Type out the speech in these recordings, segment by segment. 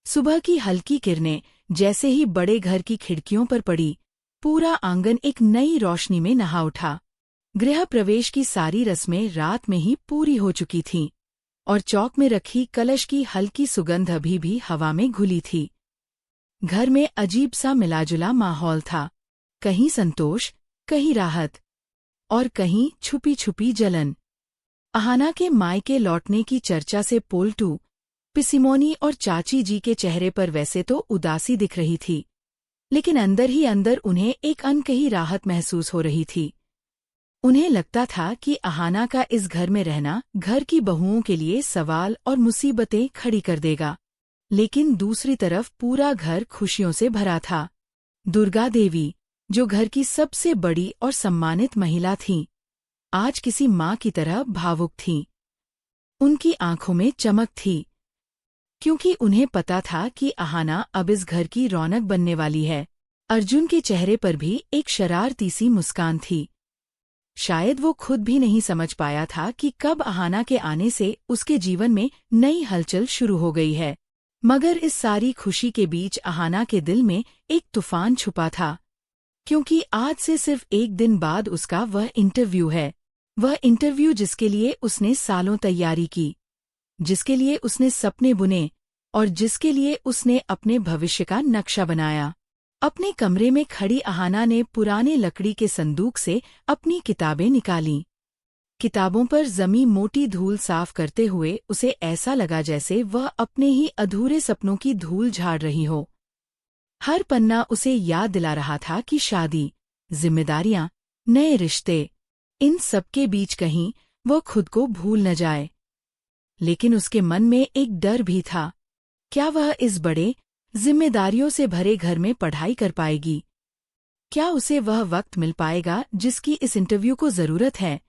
सुबह की हल्की किरणें जैसे ही बड़े घर की खिड़कियों पर पड़ी, पूरा आंगन एक नई रोशनी में नहा उठा। गृह प्रवेश की सारी रस्में रात में ही पूरी हो चुकी थीं, और चौक में रखी कलश की हल्की सुगंध अभी भी हवा में घुली थी। घर में अजीब सा मिलाजुला माहौल था, कहीं संतोष, कहीं राहत, और कहीं छुपी छुपी जलन। अहाना के मायके लौटने की चर्चा से पोल्टू, पिसिमोनी और चाची जी के चेहरे पर वैसे तो उदासी दिख रही थी, लेकिन अंदर ही अंदर उन्हें एक अनकही राहत महसूस हो रही थी। उन्हें लगता था कि अहाना का इस घर में रहना घर की बहुओं के लिए सवाल और मुसीबतें खड़ी कर देगा, लेकिन दूसरी तरफ पूरा घर खुशियों से भरा था। दुर्गा देवी, जो घर की सबसे बड़ी और सम्मानित महिला थीं, आज किसी माँ की तरह भावुक थीं। उनकी आंखों में चमक थी, क्योंकि उन्हें पता था कि अहाना अब इस घर की रौनक बनने वाली है। अर्जुन के चेहरे पर भी एक शरारती सी मुस्कान थी। शायद वो खुद भी नहीं समझ पाया था कि कब अहाना के आने से उसके जीवन में नई हलचल शुरू हो गई है। मगर इस सारी खुशी के बीच अहाना के दिल में एक तूफान छुपा था, क्योंकि आज से सिर्फ एक दिन बाद उसका वह इंटरव्यू है। वह इंटरव्यू जिसके लिए उसने सालों तैयारी की, जिसके लिए उसने सपने बुने, और जिसके लिए उसने अपने भविष्य का नक्शा बनाया। अपने कमरे में खड़ी अहाना ने पुराने लकड़ी के संदूक से अपनी किताबें निकालीं। किताबों पर जमी मोटी धूल साफ करते हुए उसे ऐसा लगा जैसे वह अपने ही अधूरे सपनों की धूल झाड़ रही हो। हर पन्ना उसे याद दिला रहा था कि शादी, जिम्मेदारियां, नए रिश्ते, इन सबके बीच कहीं वह खुद को भूल न जाए। लेकिन उसके मन में एक डर भी था। क्या वह इस बड़े, जिम्मेदारियों से भरे घर में पढ़ाई कर पाएगी? क्या उसे वह वक्त मिल पाएगा जिसकी इस इंटरव्यू को जरूरत है?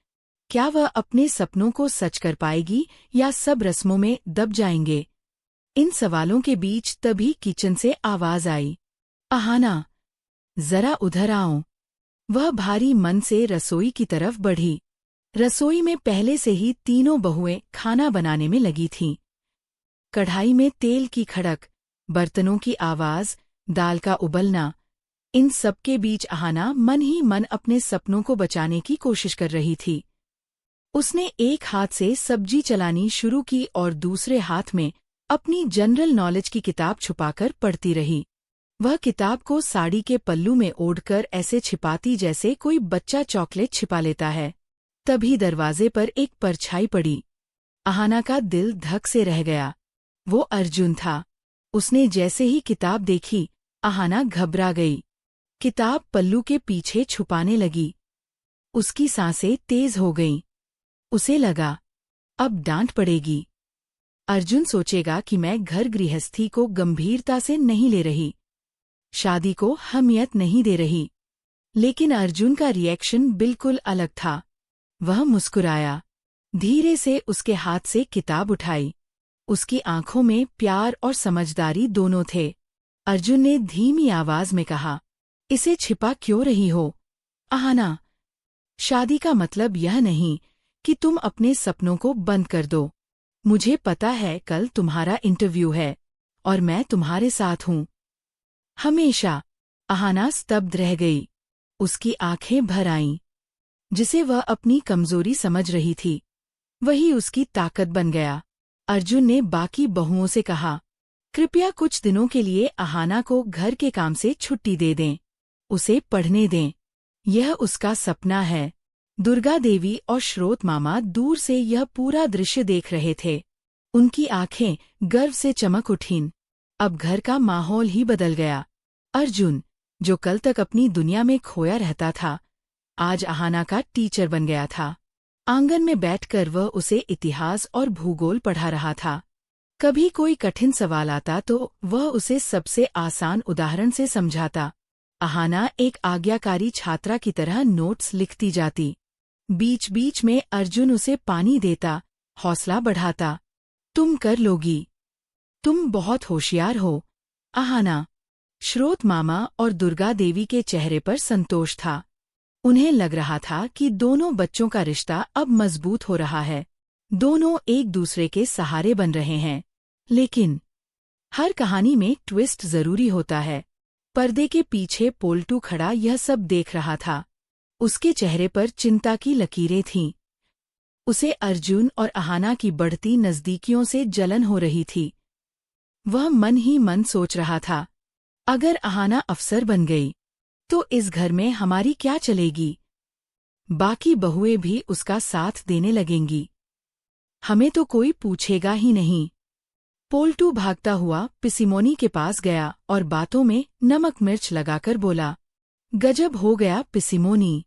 क्या वह अपने सपनों को सच कर पाएगी या सब रस्मों में दब जाएंगे? इन सवालों के बीच तभी किचन से आवाज आई, अहाना, जरा उधर आओ। वह भारी मन से रसोई की तरफ बढ़ी। रसोई में पहले से ही तीनों बहुएं खाना बनाने में लगी थीं। कढ़ाई में तेल की खड़क, बर्तनों की आवाज, दाल का उबलना, इन सबके बीच अहाना मन ही मन अपने सपनों को बचाने की कोशिश कर रही थी। उसने एक हाथ से सब्जी चलानी शुरू की और दूसरे हाथ में अपनी जनरल नॉलेज की किताब छुपाकर पढ़ती रही। वह किताब को साड़ी के पल्लू में ओढ़कर ऐसे छिपाती जैसे कोई बच्चा चॉकलेट छिपा लेता है। तभी दरवाजे पर एक परछाई पड़ी। अहाना का दिल धक से रह गया। वो अर्जुन था। उसने जैसे ही किताब देखी, अहाना घबरा गई। किताब पल्लू के पीछे छुपाने लगी। उसकी सांसें तेज हो गईं। उसे लगा, अब डांट पड़ेगी। अर्जुन सोचेगा कि मैं घर गृहस्थी को गंभीरता से नहीं ले रही, शादी को अहमियत नहीं दे रही। लेकिन अर्जुन का रिएक्शन बिल्कुल अलग था। वह मुस्कुराया, धीरे से उसके हाथ से किताब उठाई। उसकी आंखों में प्यार और समझदारी दोनों थे। अर्जुन ने धीमी आवाज में कहा, इसे छिपा क्यों रही हो, अहाना? शादी का मतलब यह नहीं कि तुम अपने सपनों को बंद कर दो। मुझे पता है कल तुम्हारा इंटरव्यू है, और मैं तुम्हारे साथ हूँ। हमेशा। अहाना स्तब्ध रह गई। उसकी आंखें भर आईं। जिसे वह अपनी कमजोरी समझ रही थी, वही उसकी ताकत बन गया। अर्जुन ने बाकी बहुओं से कहा, कृपया कुछ दिनों के लिए अहाना को घर के काम से छुट्टी दे दें। उसे पढ़ने दें। यह उसका सपना है। दुर्गा देवी और श्रोत मामा दूर से यह पूरा दृश्य देख रहे थे। उनकी आंखें गर्व से चमक उठीं। अब घर का माहौल ही बदल गया। अर्जुन, जो कल तक अपनी दुनिया में खोया रहता था, आज अहाना का टीचर बन गया था। आंगन में बैठकर वह उसे इतिहास और भूगोल पढ़ा रहा था। कभी कोई कठिन सवाल आता तो वह उसे सबसे आसान उदाहरण से समझाता। अहाना एक आज्ञाकारी छात्रा की तरह नोट्स लिखती जाती। बीच बीच में अर्जुन उसे पानी देता, हौसला बढ़ाता। तुम कर लोगी। तुम बहुत होशियार हो, अहाना। श्रोत मामा और दुर्गा देवी के चेहरे पर संतोष था। उन्हें लग रहा था कि दोनों बच्चों का रिश्ता अब मजबूत हो रहा है। दोनों एक दूसरे के सहारे बन रहे हैं। लेकिन हर कहानी में ट्विस्ट जरूरी होता है। पर्दे के पीछे पोल्टू खड़ा यह सब देख रहा था। उसके चेहरे पर चिंता की लकीरें थीं। उसे अर्जुन और अहाना की बढ़ती नजदीकियों से जलन हो रही थी। वह मन ही मन सोच रहा था, अगर अहाना अफसर बन गई तो इस घर में हमारी क्या चलेगी? बाकी बहुएं भी उसका साथ देने लगेंगी। हमें तो कोई पूछेगा ही नहीं। पोल्टू भागता हुआ पिसिमोनी के पास गया और बातों में नमक मिर्च लगाकर बोला, गजब हो गया पिसिमोनी।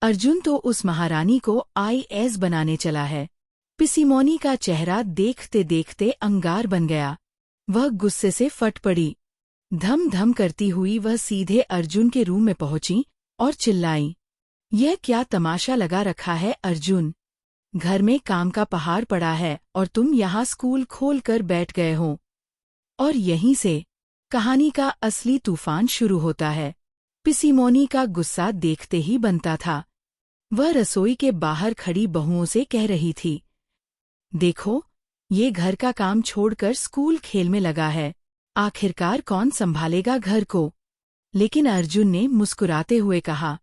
अर्जुन तो उस महारानी को IAS बनाने चला है। पिसिमोनी का चेहरा देखते देखते अंगार बन गया। वह गुस्से से फट पड़ी। धम धम करती हुई वह सीधे अर्जुन के रूम में पहुंची और चिल्लाई, यह क्या तमाशा लगा रखा है अर्जुन? घर में काम का पहाड़ पड़ा है और तुम यहाँ स्कूल खोल कर बैठ गए हो। और यहीं से कहानी का असली तूफान शुरू होता है। पिसिमोनी का गुस्सा देखते ही बनता था। वह रसोई के बाहर खड़ी बहुओं से कह रही थी, देखो, ये घर का काम छोड़कर स्कूल खेल में लगा है। आखिरकार कौन संभालेगा घर को? लेकिन अर्जुन ने मुस्कुराते हुए कहा,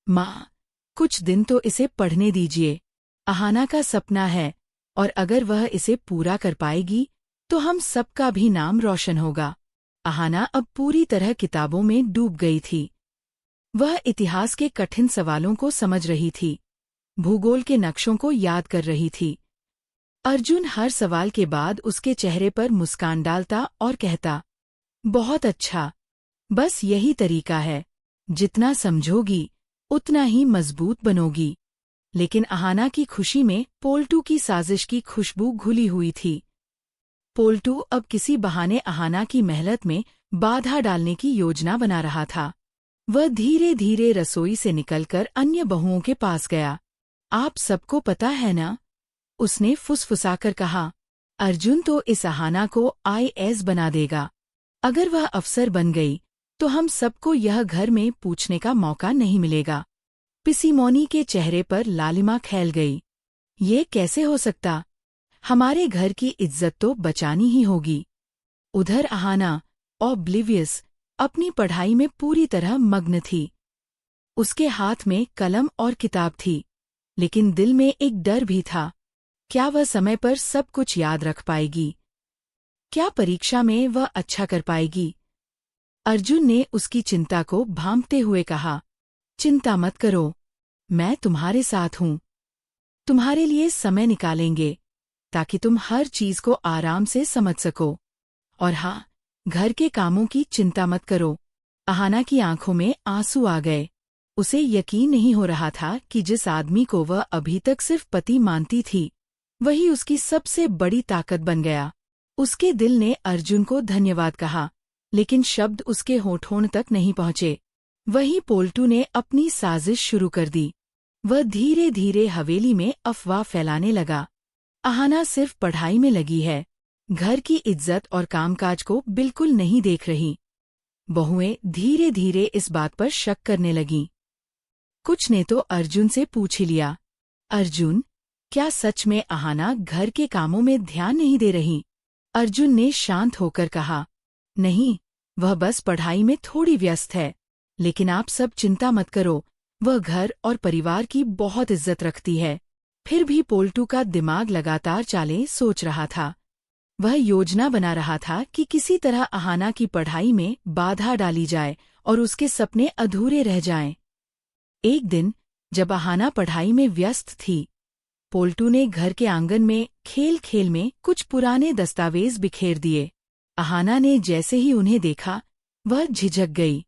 माँ, कुछ दिन तो इसे पढ़ने दीजिए। अहाना का सपना है और अगर वह इसे पूरा कर पाएगी तो हम सबका भी नाम रोशन होगा। अहाना अब पूरी तरह किताबों में डूब गई थी। वह इतिहास के कठिन सवालों को समझ रही थी, भूगोल के नक्शों को याद कर रही थी। अर्जुन हर सवाल के बाद उसके चेहरे पर मुस्कान डालता और कहता, बहुत अच्छा, बस यही तरीका है। जितना समझोगी उतना ही मजबूत बनोगी। लेकिन अहाना की खुशी में पोल्टू की साजिश की खुशबू घुली हुई थी। पोल्टू अब किसी बहाने अहाना की मेहनत में बाधा डालने की योजना बना रहा था। वह धीरे धीरे रसोई से निकलकर अन्य बहुओं के पास गया। आप सबको पता है ना? उसने फुसफुसाकर कहा, अर्जुन तो इस अहाना को IAS बना देगा। अगर वह अफसर बन गई तो हम सबको यह घर में पूछने का मौका नहीं मिलेगा। पिसिमोनी के चेहरे पर लालिमा खेल गई। ये कैसे हो सकता? हमारे घर की इज्जत तो बचानी ही होगी। उधर अहाना ऑब्लिवियस अपनी पढ़ाई में पूरी तरह मग्न थी। उसके हाथ में कलम और किताब थी, लेकिन दिल में एक डर भी था। क्या वह समय पर सब कुछ याद रख पाएगी? क्या परीक्षा में वह अच्छा कर पाएगी? अर्जुन ने उसकी चिंता को भांपते हुए कहा, चिंता मत करो, मैं तुम्हारे साथ हूँ। तुम्हारे लिए समय निकालेंगे ताकि तुम हर चीज को आराम से समझ सको। और हाँ, घर के कामों की चिंता मत करो। अहाना की आंखों में आंसू आ गए। उसे यकीन नहीं हो रहा था कि जिस आदमी को वह अभी तक सिर्फ पति मानती थी, वही उसकी सबसे बड़ी ताकत बन गया। उसके दिल ने अर्जुन को धन्यवाद कहा, लेकिन शब्द उसके होठों तक नहीं पहुंचे। वहीं पोल्टू ने अपनी साजिश शुरू कर दी। वह धीरे धीरे हवेली में अफवाह फैलाने लगा। अहाना सिर्फ पढ़ाई में लगी है, घर की इज्जत और कामकाज को बिल्कुल नहीं देख रही। बहुएं धीरे धीरे इस बात पर शक करने लगीं। कुछ ने तो अर्जुन से पूछ ही लिया, अर्जुन, क्या सच में अहाना घर के कामों में ध्यान नहीं दे रही? अर्जुन ने शांत होकर कहा, नहीं, वह बस पढ़ाई में थोड़ी व्यस्त है। लेकिन आप सब चिंता मत करो, वह घर और परिवार की बहुत इज्जत रखती है। फिर भी पोल्टू का दिमाग लगातार चालें सोच रहा था। वह योजना बना रहा था कि किसी तरह अहाना की पढ़ाई में बाधा डाली जाए और उसके सपने अधूरे रह जाएं। एक दिन जब अहाना पढ़ाई में व्यस्त थी, पोल्टू ने घर के आंगन में खेल खेल में कुछ पुराने दस्तावेज बिखेर दिए। अहाना ने जैसे ही उन्हें देखा, वह झिझक गई।